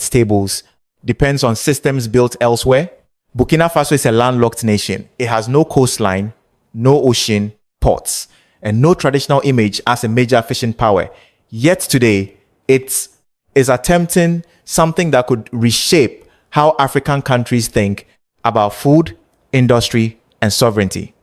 stables depends on systems built elsewhere. Burkina Faso is a landlocked nation. It has no coastline, no ocean, ports, and no traditional image as a major fishing power. Yet today, it is attempting something that could reshape how African countries think about food, industry, and sovereignty.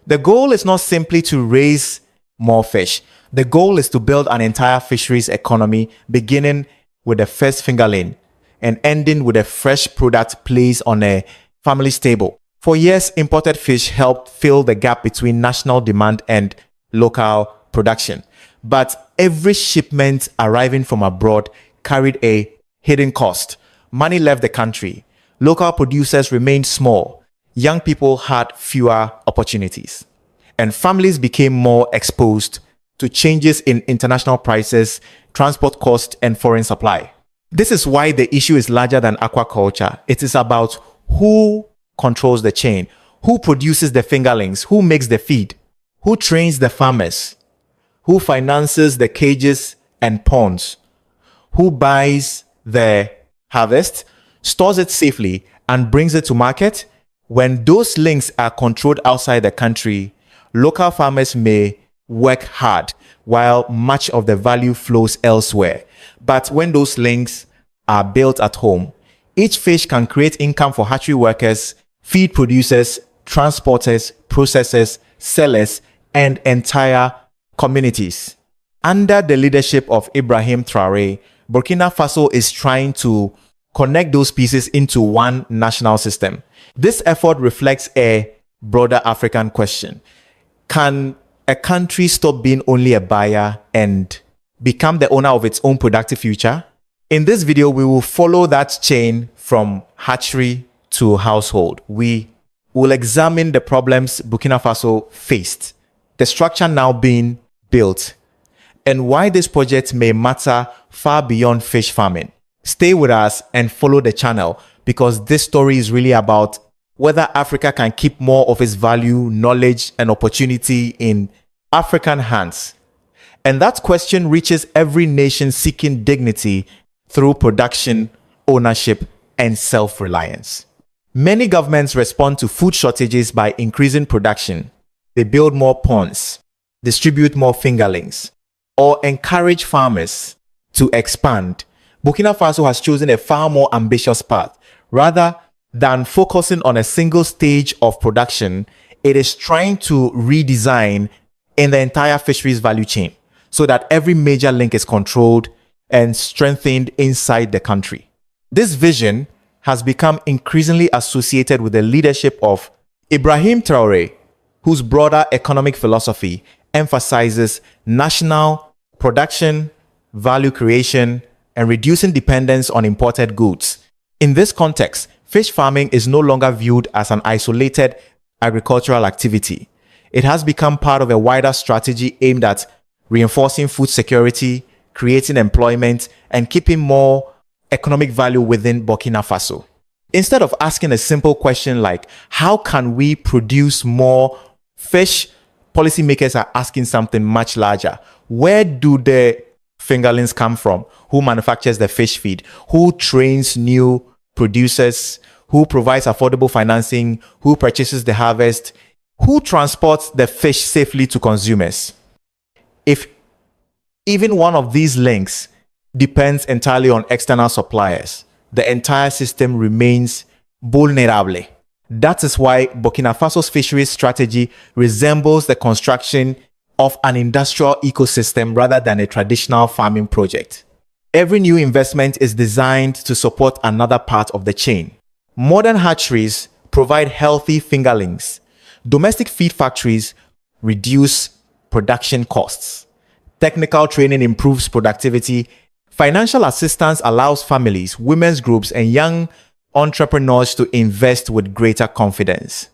The goal is not simply to raise more fish. The goal is to build an entire fisheries economy, beginning with the first fingerling and ending with a fresh product placed on a family stable. For years, imported fish helped fill the gap between national demand and local production. But every shipment arriving from abroad carried a hidden cost. Money left the country. Local producers remained small. Young people had fewer opportunities. And families became more exposed to changes in international prices, transport costs, and foreign supply. This is why the issue is larger than aquaculture. It is about who controls the chain, who produces the fingerlings, who makes the feed, who trains the farmers, who finances the cages and ponds, who buys the harvest, stores it safely, and brings it to market. When those links are controlled outside the country, local farmers may work hard while much of the value flows elsewhere. But when those links are built at home, each fish can create income for hatchery workers, feed producers, transporters, processors, sellers, and entire communities. Under the leadership of Ibrahim Traore, Burkina Faso is trying to connect those pieces into one national system. This effort reflects a broader African question. Can a country stop being only a buyer and become the owner of its own productive future? In this video, we will follow that chain from hatchery to household. We will examine the problems Burkina Faso faced, the structure now being built, and why this project may matter far beyond fish farming. Stay with us and follow the channel, because this story is really about whether Africa can keep more of its value, knowledge, and opportunity in African hands. And that question reaches every nation seeking dignity through production, ownership, and self-reliance. Many governments respond to food shortages by increasing production. They build more ponds, distribute more fingerlings, or encourage farmers to expand. Burkina Faso has chosen a far more ambitious path. Rather than focusing on a single stage of production, it is trying to redesign in the entire fisheries value chain so that every major link is controlled and strengthened inside the country. This vision has become increasingly associated with the leadership of Ibrahim Traore, whose broader economic philosophy emphasizes national production, value creation, and reducing dependence on imported goods. In this context, fish farming is no longer viewed as an isolated agricultural activity. It has become part of a wider strategy aimed at reinforcing food security, creating employment, and keeping more economic value within Burkina Faso. Instead of asking a simple question like, how can we produce more fish, policymakers are asking something much larger. Where do the fingerlings come from? Who manufactures the fish feed? Who trains new producers? Who provides affordable financing? Who purchases the harvest? Who transports the fish safely to consumers? If even one of these links depends entirely on external suppliers, the entire system remains vulnerable. That is why Burkina Faso's fisheries strategy resembles the construction of an industrial ecosystem rather than a traditional farming project. Every new investment is designed to support another part of the chain. Modern hatcheries provide healthy fingerlings. Domestic feed factories reduce production costs. Technical training improves productivity. Financial assistance allows families, women's groups, and young entrepreneurs to invest with greater confidence.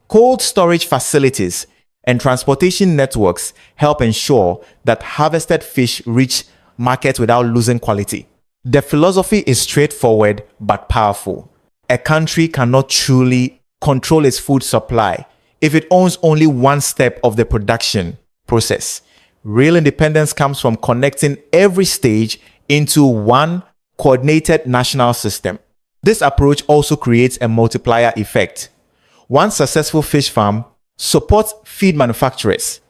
Cold storage facilities and transportation networks help ensure that harvested fish reach markets without losing quality. The philosophy is straightforward but powerful. A country cannot truly control its food supply if it owns only one step of the production process. Real independence comes from connecting every stage into one coordinated national system. This approach also creates a multiplier effect. One successful fish farm supports feed manufacturers,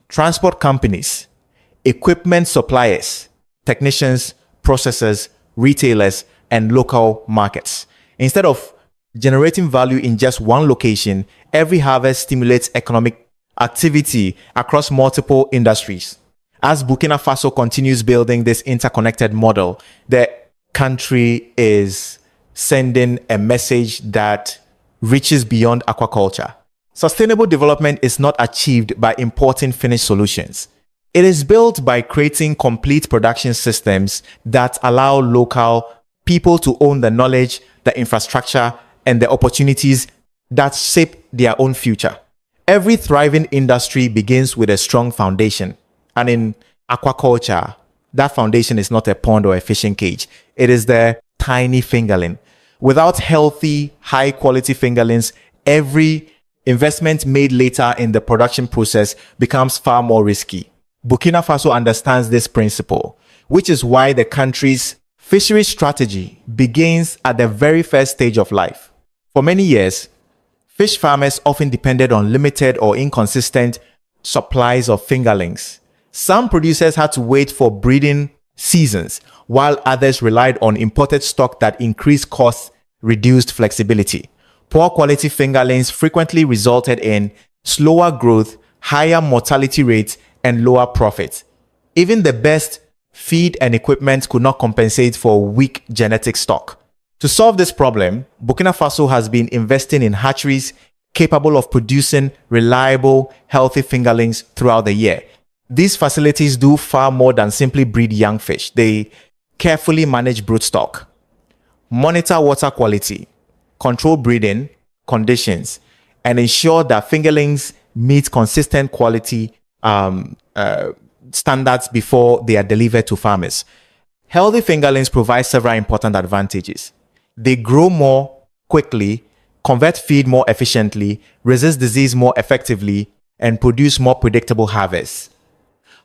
transport companies, equipment suppliers, technicians, processors, retailers, and local markets. Instead of generating value in just one location, every harvest stimulates economic activity across multiple industries. As Burkina Faso continues building this interconnected model, the country is sending a message that reaches beyond aquaculture. Sustainable development is not achieved by importing finished solutions. It is built by creating complete production systems that allow local people to own the knowledge, the infrastructure, and the opportunities that shape their own future. Every thriving industry begins with a strong foundation. And in aquaculture, that foundation is not a pond or a fishing cage. It is the tiny fingerling. Without healthy, high-quality fingerlings, every investment made later in the production process becomes far more risky. Burkina Faso understands this principle, which is why the country's fisheries strategy begins at the very first stage of life. For many years, fish farmers often depended on limited or inconsistent supplies of fingerlings. Some producers had to wait for breeding seasons, while others relied on imported stock that increased costs, reduced flexibility. Poor quality fingerlings frequently resulted in slower growth, higher mortality rates, and lower profits. Even the best feed and equipment could not compensate for weak genetic stock. To solve this problem, Burkina Faso has been investing in hatcheries capable of producing reliable, healthy fingerlings throughout the year. These facilities do far more than simply breed young fish. They carefully manage broodstock, monitor water quality, control breeding conditions, and ensure that fingerlings meet consistent quality standards before they are delivered to farmers. Healthy fingerlings provide several important advantages. They grow more quickly, convert feed more efficiently, resist disease more effectively, and produce more predictable harvests.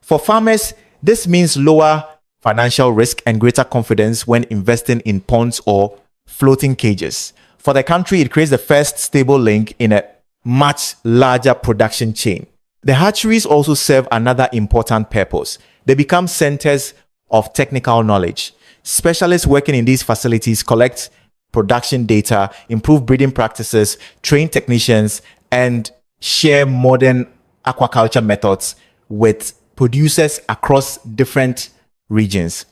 For farmers, this means lower financial risk and greater confidence when investing in ponds or floating cages. For the country, it creates the first stable link in a much larger production chain. The hatcheries also serve another important purpose. They become centers of technical knowledge. Specialists working in these facilities collect production data, improve breeding practices, train technicians, and share modern aquaculture methods with producers across different regions.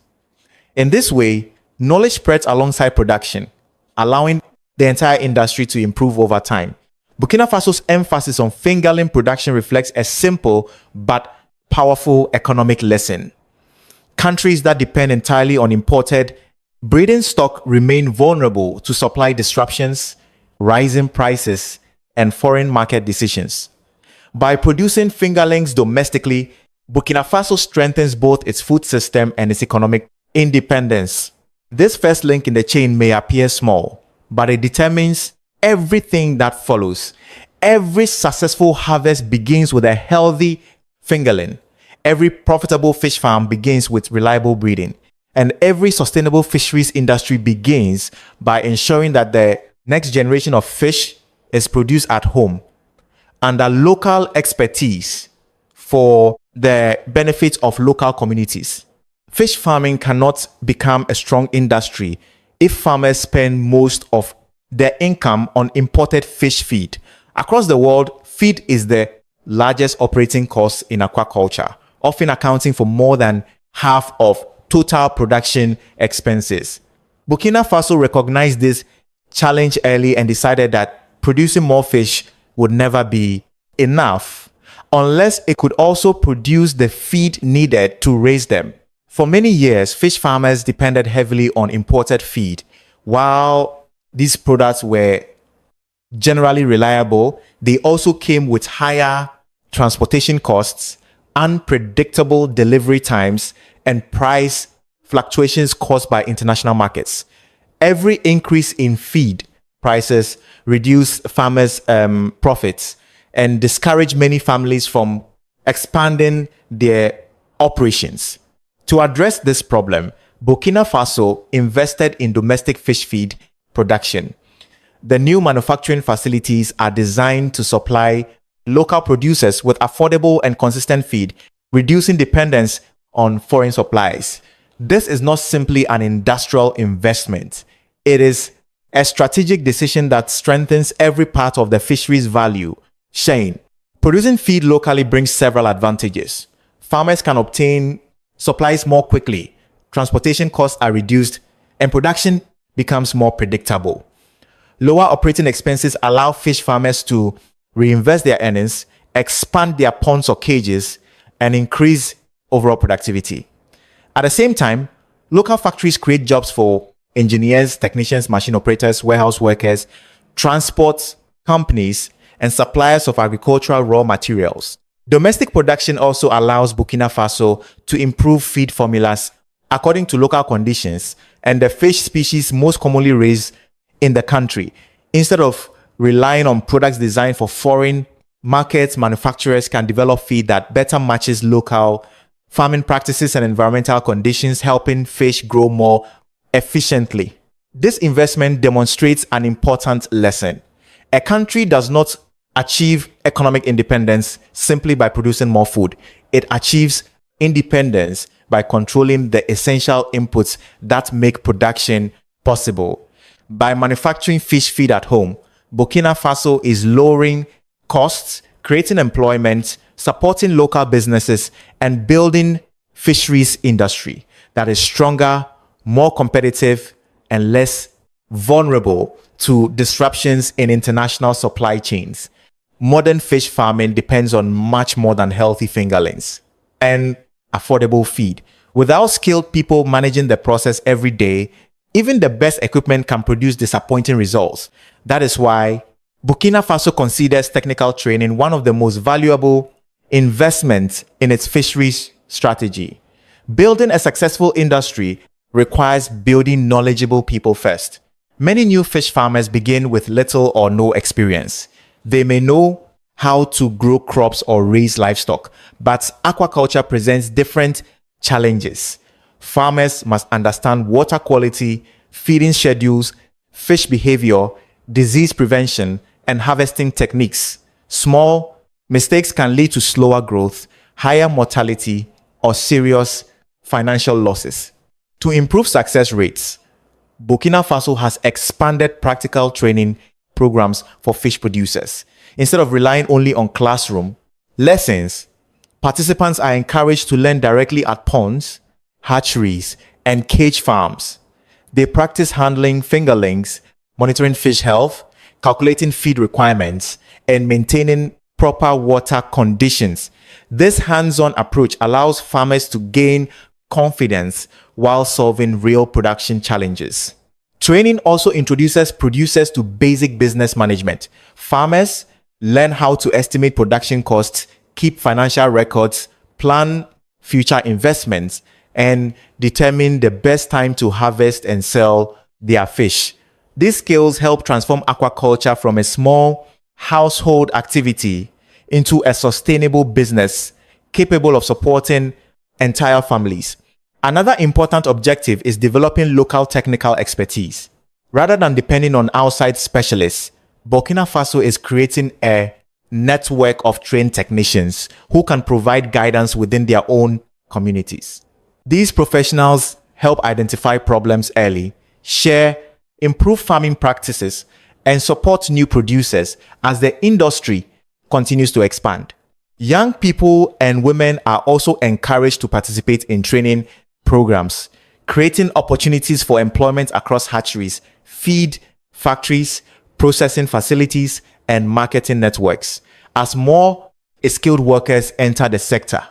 In this way, knowledge spreads alongside production, allowing the entire industry to improve over time. Burkina Faso's emphasis on fingerling production reflects a simple but powerful economic lesson. Countries that depend entirely on imported breeding stock remain vulnerable to supply disruptions, rising prices, and foreign market decisions. By producing fingerlings domestically, Burkina Faso strengthens both its food system and its economic independence. This first link in the chain may appear small, but it determines everything that follows. Every successful harvest begins with a healthy fingerling. Every profitable fish farm begins with reliable breeding. And every sustainable fisheries industry begins by ensuring that the next generation of fish is produced at home under local expertise for the benefit of local communities. Fish farming cannot become a strong industry if farmers spend most of their income on imported fish feed. Across the world, feed is the largest operating cost in aquaculture, often accounting for more than half of total production expenses. Burkina Faso recognized this challenge early and decided that producing more fish would never be enough unless it could also produce the feed needed to raise them. For many years, fish farmers depended heavily on imported feed. While these products were generally reliable, they also came with higher transportation costs, unpredictable delivery times, and price fluctuations caused by international markets. Every increase in feed prices reduced farmers' profits and discouraged many families from expanding their operations. To address this problem, Burkina Faso invested in domestic fish feed production. The new manufacturing facilities are designed to supply local producers with affordable and consistent feed, reducing dependence on foreign supplies. This is not simply an industrial investment. It is a strategic decision that strengthens every part of the fisheries value chain. Producing feed locally brings several advantages. Farmers can obtain supplies more quickly, transportation costs are reduced, and production becomes more predictable. Lower operating expenses allow fish farmers to reinvest their earnings, expand their ponds or cages, and increase overall productivity. At the same time, local factories create jobs for engineers, technicians, machine operators, warehouse workers, transport companies, and suppliers of agricultural raw materials. Domestic production also allows Burkina Faso to improve feed formulas according to local conditions and the fish species most commonly raised in the country. Instead of relying on products designed for foreign markets, manufacturers can develop feed that better matches local farming practices and environmental conditions, helping fish grow more efficiently. This investment demonstrates an important lesson. A country does not achieve economic independence simply by producing more food. It achieves independence by controlling the essential inputs that make production possible. By manufacturing fish feed at home, Burkina Faso is lowering costs, creating employment, supporting local businesses, and building fisheries industry that is stronger, more competitive, and less vulnerable to disruptions in international supply chains. Modern fish farming depends on much more than healthy fingerlings and affordable feed. Without skilled people managing the process every day, even the best equipment can produce disappointing results. That is why Burkina Faso considers technical training one of the most valuable investments in its fisheries strategy. Building a successful industry requires building knowledgeable people first. Many new fish farmers begin with little or no experience. They may know how to grow crops or raise livestock, but aquaculture presents different challenges. Farmers must understand water quality, feeding schedules, fish behavior, disease prevention, and harvesting techniques. Small mistakes can lead to slower growth, higher mortality, or serious financial losses. To improve success rates, Burkina Faso has expanded practical training programs for fish producers. Instead of relying only on classroom lessons, participants are encouraged to learn directly at ponds, hatcheries, and cage farms. They practice handling fingerlings, monitoring fish health, calculating feed requirements, and maintaining proper water conditions. This hands-on approach allows farmers to gain confidence while solving real production challenges. Training also introduces producers to basic business management. Farmers learn how to estimate production costs, keep financial records, plan future investments, and determine the best time to harvest and sell their fish. These skills help transform aquaculture from a small household activity into a sustainable business capable of supporting entire families. Another important objective is developing local technical expertise. Rather than depending on outside specialists, Burkina Faso is creating a network of trained technicians who can provide guidance within their own communities. These professionals help identify problems early, share improved farming practices, and support new producers as the industry continues to expand. Young people and women are also encouraged to participate in training programs, creating opportunities for employment across hatcheries, feed factories, processing facilities, and marketing networks. As more skilled workers enter the sector,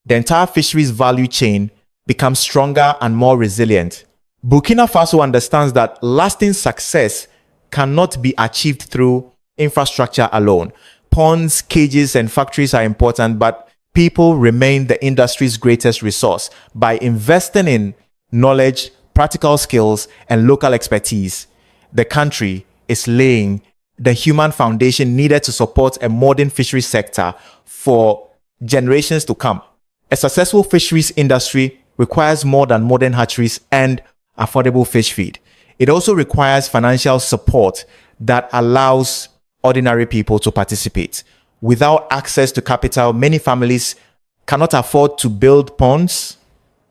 the entire fisheries value chain becomes stronger and more resilient. Burkina Faso understands that lasting success cannot be achieved through infrastructure alone. Ponds, cages, and factories are important, but people remain the industry's greatest resource. By investing in knowledge, practical skills, and local expertise, the country is laying the human foundation needed to support a modern fisheries sector for generations to come. A successful fisheries industry requires more than modern hatcheries and affordable fish feed. It also requires financial support that allows ordinary people to participate. Without access to capital, many families cannot afford to build ponds,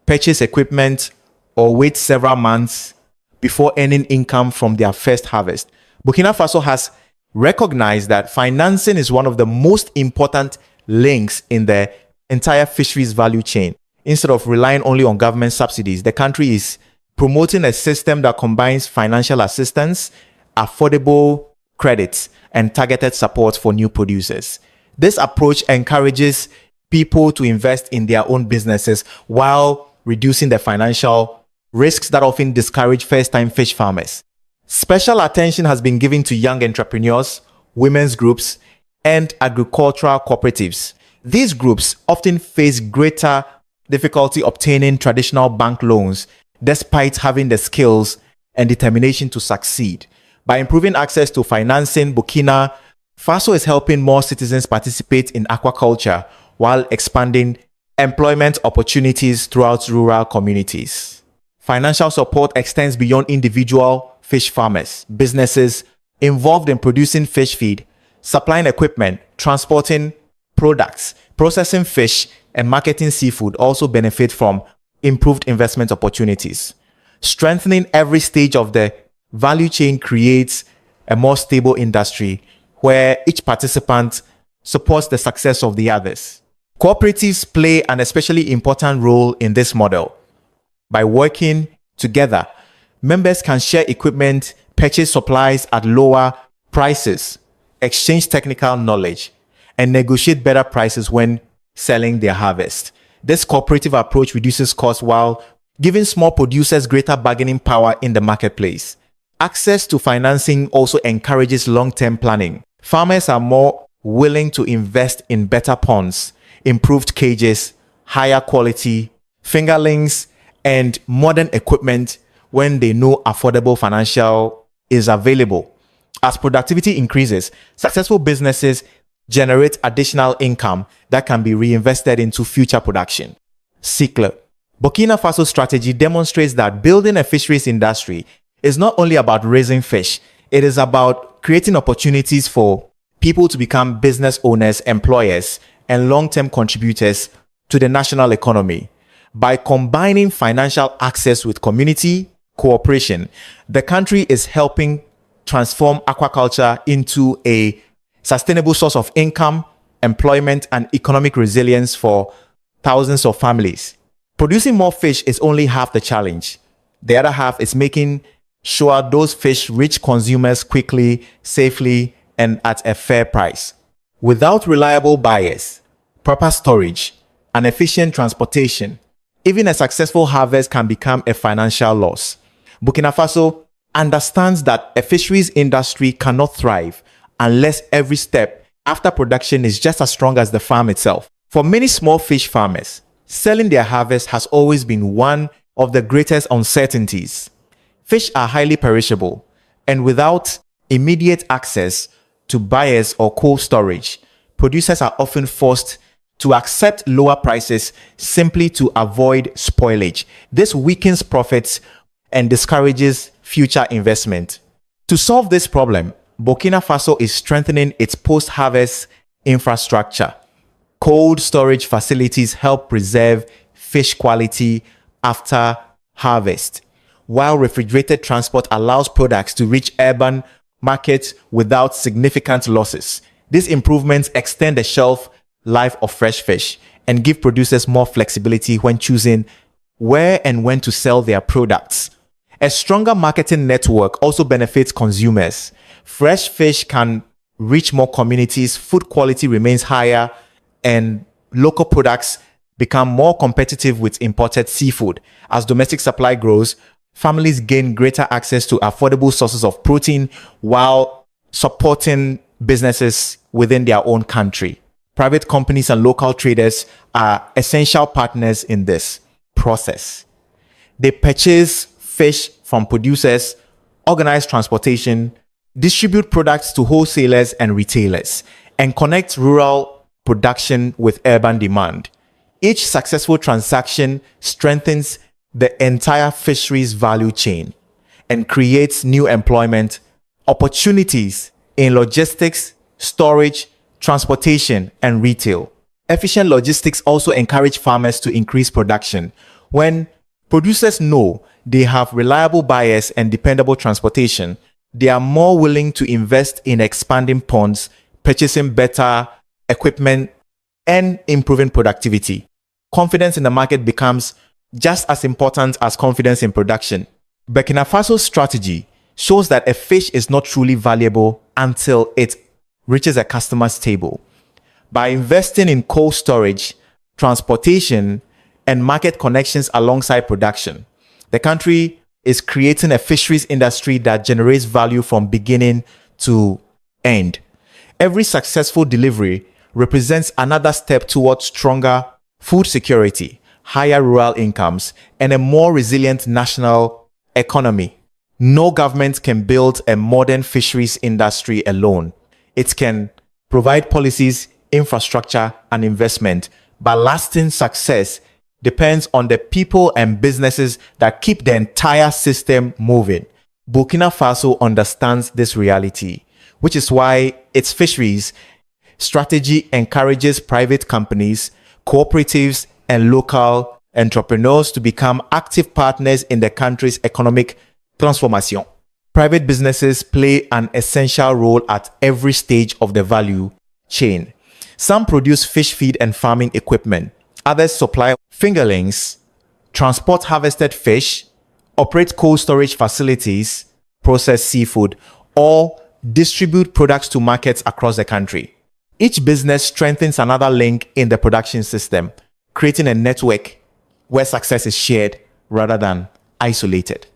purchase equipment, or wait several months before earning income from their first harvest. Burkina Faso has recognized that financing is one of the most important links in the entire fisheries value chain. Instead of relying only on government subsidies, the country is promoting a system that combines financial assistance, affordable credits, and targeted support for new producers. This approach encourages people to invest in their own businesses while reducing the financial risks that often discourage first-time fish farmers. Special attention has been given to young entrepreneurs, women's groups, and agricultural cooperatives. These groups often face greater difficulty obtaining traditional bank loans despite having the skills and determination to succeed. By improving access to financing, Burkina Faso is helping more citizens participate in aquaculture while expanding employment opportunities throughout rural communities. Financial support extends beyond individual fish farmers. Businesses involved in producing fish feed, supplying equipment, transporting products, processing fish, and marketing seafood also benefit from improved investment opportunities. Strengthening every stage of the value chain creates a more stable industry where each participant supports the success of the others. Cooperatives play an especially important role in this model. By working together, members can share equipment, purchase supplies at lower prices, exchange technical knowledge, and negotiate better prices when selling their harvest. This cooperative approach reduces costs while giving small producers greater bargaining power in the marketplace. Access to financing also encourages long-term planning. Farmers are more willing to invest in better ponds, improved cages, higher quality, fingerlings, and modern equipment when they know affordable financial is available. As productivity increases, successful businesses generate additional income that can be reinvested into future production. CICLE. Burkina Faso's strategy demonstrates that building a fisheries industry is not only about raising fish, it is about creating opportunities for people to become business owners, employers, and long-term contributors to the national economy. By combining financial access with community cooperation, the country is helping transform aquaculture into a sustainable source of income, employment, and economic resilience for thousands of families. Producing more fish is only half the challenge. The other half is making sure those fish reach consumers quickly, safely, and at a fair price. Without reliable buyers, proper storage, and efficient transportation, even a successful harvest can become a financial loss. Burkina Faso understands that a fisheries industry cannot thrive unless every step after production is just as strong as the farm itself. For many small fish farmers, selling their harvest has always been one of the greatest uncertainties. Fish are highly perishable, and without immediate access to buyers or cold storage, producers are often forced to accept lower prices simply to avoid spoilage. This weakens profits and discourages future investment. To solve this problem, Burkina Faso is strengthening its post-harvest infrastructure. Cold storage facilities help preserve fish quality after harvest, while refrigerated transport allows products to reach urban markets without significant losses. These improvements extend the shelf life of fresh fish and give producers more flexibility when choosing where and when to sell their products. A stronger marketing network also benefits consumers. Fresh fish can reach more communities, food quality remains higher, and local products become more competitive with imported seafood. As domestic supply grows, families gain greater access to affordable sources of protein while supporting businesses within their own country. Private companies and local traders are essential partners in this process. They purchase fish from producers, organize transportation, distribute products to wholesalers and retailers, and connect rural production with urban demand. Each successful transaction strengthens the entire fisheries value chain and creates new employment opportunities in logistics, storage, transportation, and retail. Efficient logistics also encourage farmers to increase production. When producers know they have reliable buyers and dependable transportation, they are more willing to invest in expanding ponds, purchasing better equipment, and improving productivity. Confidence in the market becomes just as important as confidence in production. Burkina Faso's strategy shows that a fish is not truly valuable until it reaches a customer's table. By investing in cold storage, transportation, and market connections alongside production, the country is creating a fisheries industry that generates value from beginning to end. Every successful delivery represents another step towards stronger food security, higher rural incomes, and a more resilient national economy. No government can build a modern fisheries industry alone. It can provide policies, infrastructure, and investment, but lasting success depends on the people and businesses that keep the entire system moving. Burkina Faso understands this reality, which is why its fisheries strategy encourages private companies, cooperatives, and local entrepreneurs to become active partners in the country's economic transformation. Private businesses play an essential role at every stage of the value chain. Some produce fish feed and farming equipment. Others supply fingerlings, transport harvested fish, operate cold storage facilities, process seafood, or distribute products to markets across the country. Each business strengthens another link in the production system, creating a network where success is shared rather than isolated.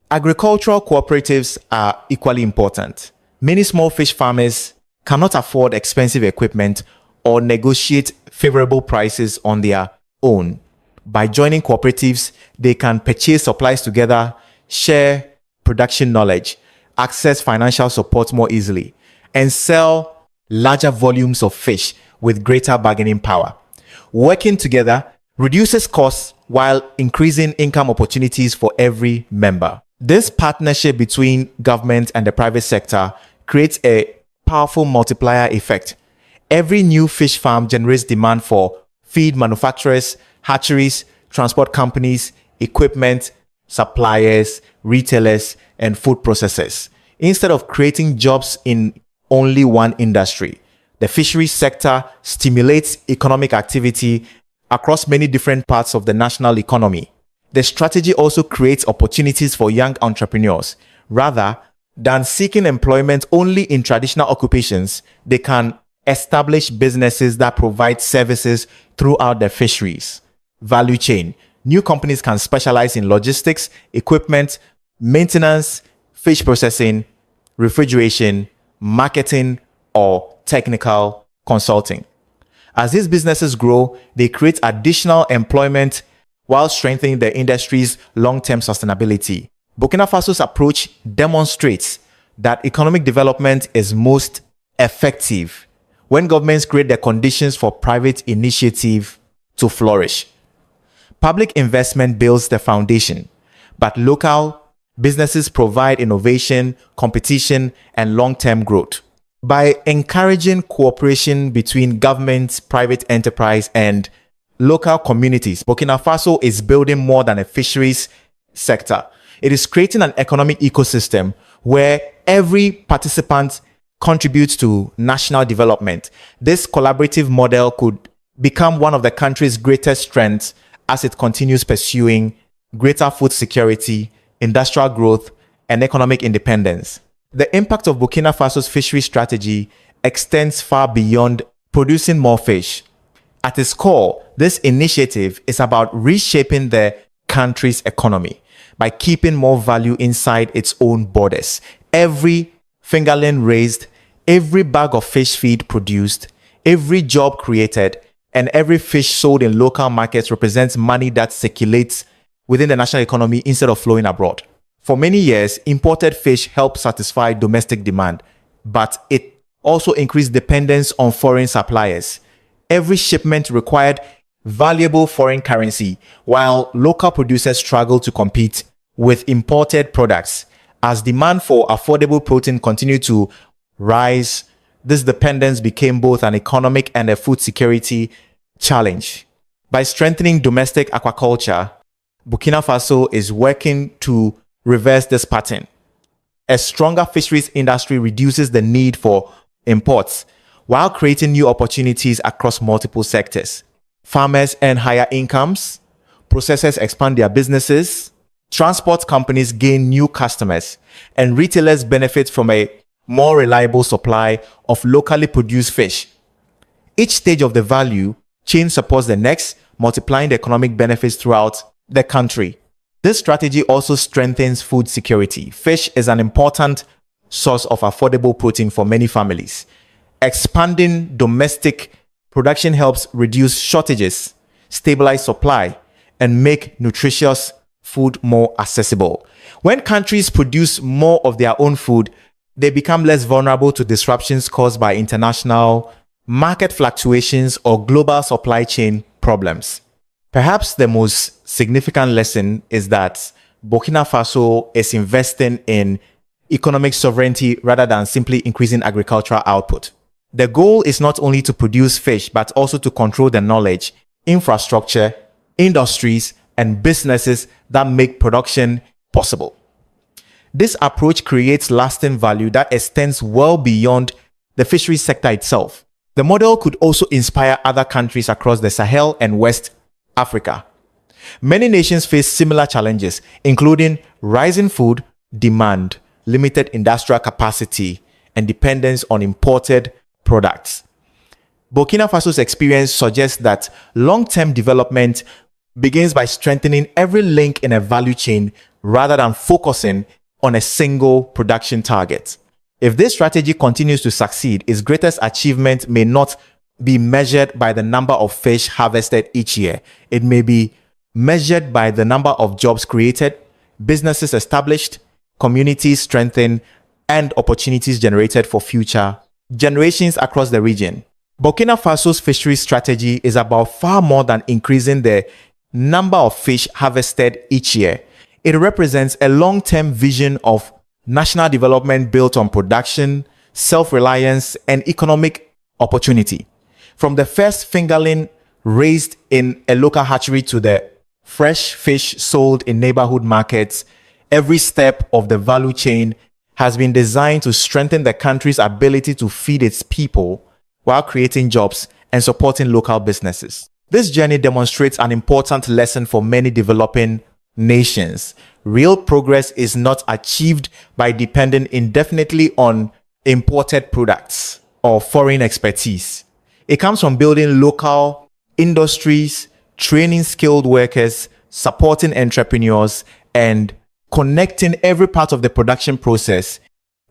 Agricultural cooperatives are equally important. Many small fish farmers cannot afford expensive equipment or negotiate favorable prices on their own. By joining cooperatives, they can purchase supplies together, share production knowledge, access financial support more easily, and sell larger volumes of fish with greater bargaining power. Working together reduces costs while increasing income opportunities for every member. This partnership between government and the private sector creates a powerful multiplier effect. Every new fish farm generates demand for feed manufacturers, hatcheries, transport companies, equipment, suppliers, retailers, and food processors. Instead of creating jobs in only one industry, the fisheries sector stimulates economic activity across many different parts of the national economy. The strategy also creates opportunities for young entrepreneurs. Rather than seeking employment only in traditional occupations, they can establish businesses that provide services throughout the fisheries value chain. New companies can specialize in logistics, equipment, maintenance, fish processing, refrigeration, marketing, or technical consulting. As these businesses grow, they create additional employment while strengthening the industry's long-term sustainability. Burkina Faso's approach demonstrates that economic development is most effective when governments create the conditions for private initiative to flourish. Public investment builds the foundation, but local businesses provide innovation, competition, and long-term growth. By encouraging cooperation between government, private enterprise, and local communities, Burkina Faso is building more than a fisheries sector. It is creating an economic ecosystem where every participant contributes to national development. This collaborative model could become one of the country's greatest strengths as it continues pursuing greater food security, industrial growth, and economic independence. The impact of Burkina Faso's fishery strategy extends far beyond producing more fish. At its core, this initiative is about reshaping the country's economy by keeping more value inside its own borders. Every fingerling raised, every bag of fish feed produced, every job created, and every fish sold in local markets represents money that circulates within the national economy instead of flowing abroad. For many years, imported fish helped satisfy domestic demand, but it also increased dependence on foreign suppliers. Every shipment required valuable foreign currency, while local producers struggle to compete with imported products. As demand for affordable protein continued to rise, this dependence became both an economic and a food security challenge. By strengthening domestic aquaculture, Burkina Faso is working to reverse this pattern. A stronger fisheries industry reduces the need for imports while creating new opportunities across multiple sectors. Farmers earn higher incomes, processors expand their businesses, transport companies gain new customers, and retailers benefit from a more reliable supply of locally produced fish. Each stage of the value chain supports the next, multiplying the economic benefits throughout the country. This strategy also strengthens food security. Fish is an important source of affordable protein for many families. Expanding domestic production helps reduce shortages, stabilize supply, and make nutritious food more accessible. When countries produce more of their own food, they become less vulnerable to disruptions caused by international market fluctuations or global supply chain problems. Perhaps the most significant lesson is that Burkina Faso is investing in economic sovereignty rather than simply increasing agricultural output. The goal is not only to produce fish, but also to control the knowledge, infrastructure, industries, and businesses that make production possible. This approach creates lasting value that extends well beyond the fisheries sector itself. The model could also inspire other countries across the Sahel and West Africa. Many nations face similar challenges, including rising food demand, limited industrial capacity, and dependence on imported products. Burkina Faso's experience suggests that long-term development begins by strengthening every link in a value chain rather than focusing on a single production target. If this strategy continues to succeed, its greatest achievement may not be measured by the number of fish harvested each year. It may be measured by the number of jobs created, businesses established, communities strengthened, and opportunities generated for future generations across the region. Burkina Faso's fisheries strategy is about far more than increasing the number of fish harvested each year. It represents a long-term vision of national development built on production, self-reliance, and economic opportunity. From the first fingerling raised in a local hatchery to the fresh fish sold in neighborhood markets, every step of the value chain has been designed to strengthen the country's ability to feed its people while creating jobs and supporting local businesses. This journey demonstrates an important lesson for many developing nations. Real progress is not achieved by depending indefinitely on imported products or foreign expertise. It comes from building local industries, training skilled workers, supporting entrepreneurs, and connecting every part of the production process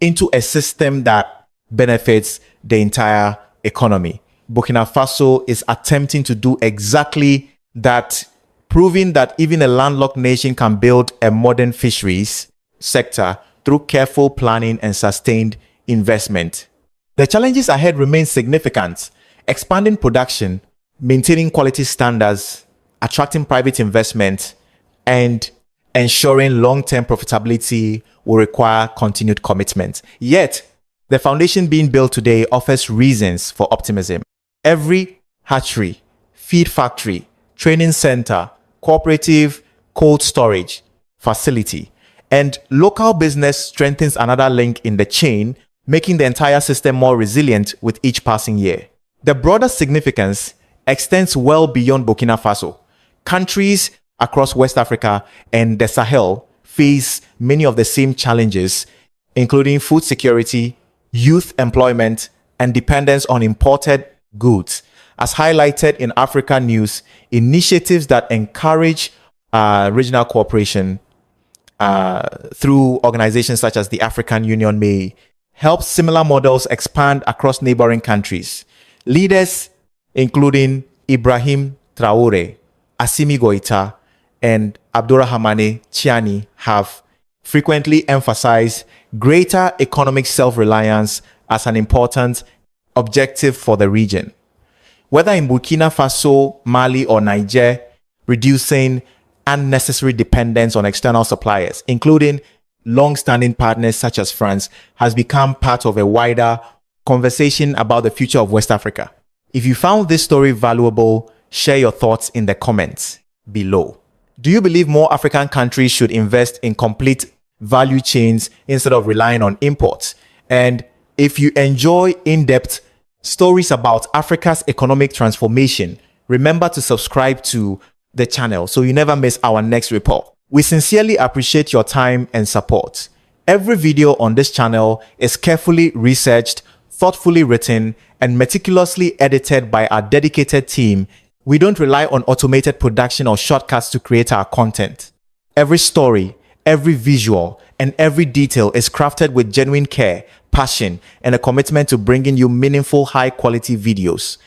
into a system that benefits the entire economy. Burkina Faso is attempting to do exactly that, proving that even a landlocked nation can build a modern fisheries sector through careful planning and sustained investment. The challenges ahead remain significant. Expanding production, maintaining quality standards, attracting private investment, and ensuring long-term profitability will require continued commitment. Yet, the foundation being built today offers reasons for optimism. Every hatchery, feed factory, training center, cooperative cold storage facility, and local business strengthens another link in the chain, making the entire system more resilient with each passing year. The broader significance extends well beyond Burkina Faso. Countries across West Africa and the Sahel face many of the same challenges, including food security, youth employment, and dependence on imported goods. As highlighted in Africa News, initiatives that encourage regional cooperation through organizations such as the African Union may help similar models expand across neighboring countries. Leaders including Ibrahim Traore, Assimi Goïta, and Abdourahmane Tiani have frequently emphasized greater economic self-reliance as an important objective for the region. Whether in Burkina Faso, Mali, or Niger, reducing unnecessary dependence on external suppliers, including long-standing partners such as France, has become part of a wider conversation about the future of West Africa. If you found this story valuable, share your thoughts in the comments below. Do you believe more African countries should invest in complete value chains instead of relying on imports? And if you enjoy in-depth stories about Africa's economic transformation, remember to subscribe to the channel so you never miss our next report. We sincerely appreciate your time and support. Every video on this channel is carefully researched, thoughtfully written, and meticulously edited by our dedicated team. We don't rely on automated production or shortcuts to create our content. Every story, every visual, and every detail is crafted with genuine care, passion, and a commitment to bringing you meaningful, high-quality videos.